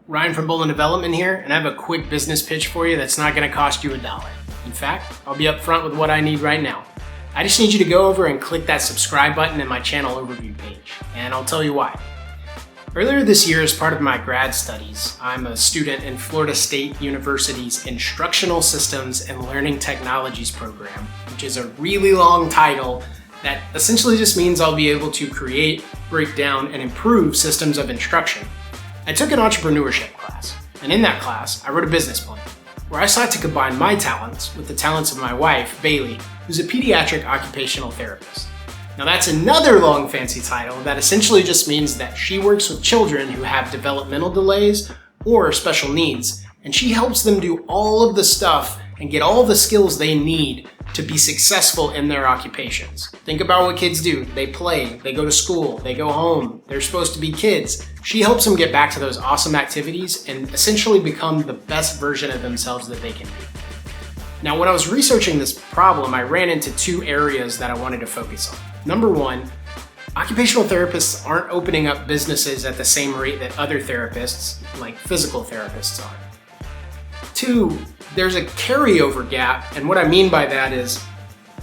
Ryan from Bolin Development here, and I have a quick business pitch for you that's not going to cost you $1. In fact, I'll be upfront with what I need right now. I just need you to go over and click that subscribe button in my channel overview page, and I'll tell you why. Earlier this year, as part of my grad studies, I'm a student in Florida State University's Instructional Systems and Learning Technologies program, which is a really long title that essentially just means I'll be able to create, break down, and improve systems of instruction. I took an entrepreneurship class, and in that class, I wrote a business plan where I sought to combine my talents with the talents of my wife, Bailey, who's a pediatric occupational therapist. Now that's another long fancy title that essentially just means that she works with children who have developmental delays or special needs, and she helps them do all of the stuff and get all the skills they need to be successful in their occupations. Think about what kids do. They play, they go to school, they go home, they're supposed to be kids. She helps them get back to those awesome activities and essentially become the best version of themselves that they can be. Now, when I was researching this problem, I ran into two areas that I wanted to focus on. Number one, occupational therapists aren't opening up businesses at the same rate that other therapists, like physical therapists, are. Two, there's a carryover gap, and what I mean by that is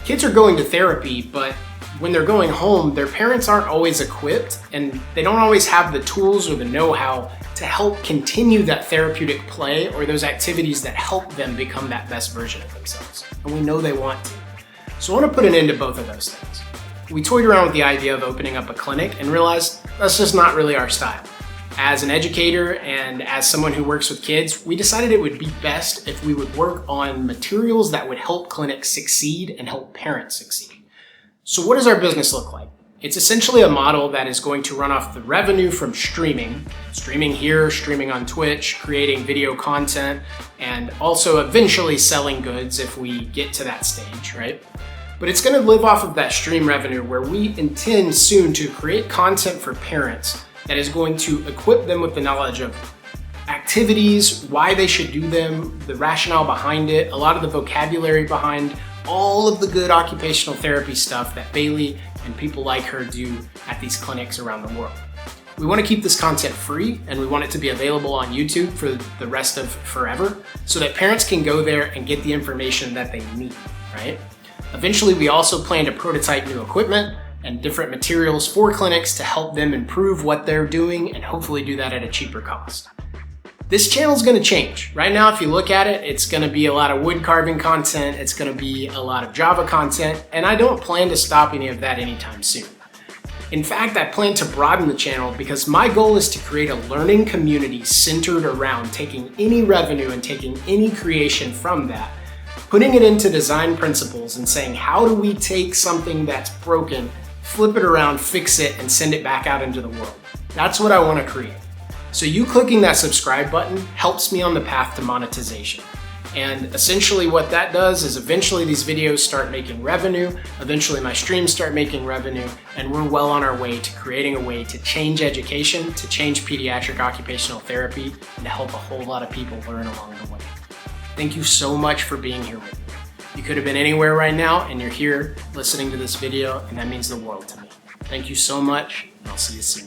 kids are going to therapy, but when they're going home, their parents aren't always equipped and they don't always have the tools or the know-how to help continue that therapeutic play or those activities that help them become that best version of themselves. And we know they want to. So I want to put an end to both of those things. We toyed around with the idea of opening up a clinic and realized that's just not really our style. As an educator and as someone who works with kids, we decided it would be best if we would work on materials that would help clinics succeed and help parents succeed. So what does our business look like? It's essentially a model that is going to run off the revenue from streaming here, streaming on Twitch, creating video content, and also eventually selling goods if we get to that stage, right? But it's going to live off of that stream revenue where we intend soon to create content for parents that is going to equip them with the knowledge of activities, why they should do them, the rationale behind it, a lot of the vocabulary behind all of the good occupational therapy stuff that Bailey and people like her do at these clinics around the world. We want to keep this content free, and we want it to be available on YouTube for the rest of forever so that parents can go there and get the information that they need, right? Eventually, we also plan to prototype new equipment and different materials for clinics to help them improve what they're doing and hopefully do that at a cheaper cost. This channel is going to change. Right now, if you look at it, it's going to be a lot of wood carving content, it's going to be a lot of Java content, and I don't plan to stop any of that anytime soon. In fact, I plan to broaden the channel because my goal is to create a learning community centered around taking any revenue and taking any creation from that, putting it into design principles and saying, how do we take something that's broken, flip it around, fix it, and send it back out into the world? That's what I want to create. So you clicking that subscribe button helps me on the path to monetization. And essentially what that does is eventually these videos start making revenue, eventually my streams start making revenue, and we're well on our way to creating a way to change education, to change pediatric occupational therapy, and to help a whole lot of people learn along the way. Thank you so much for being here with me. You could have been anywhere right now, and you're here listening to this video, and that means the world to me. Thank you so much, and I'll see you soon.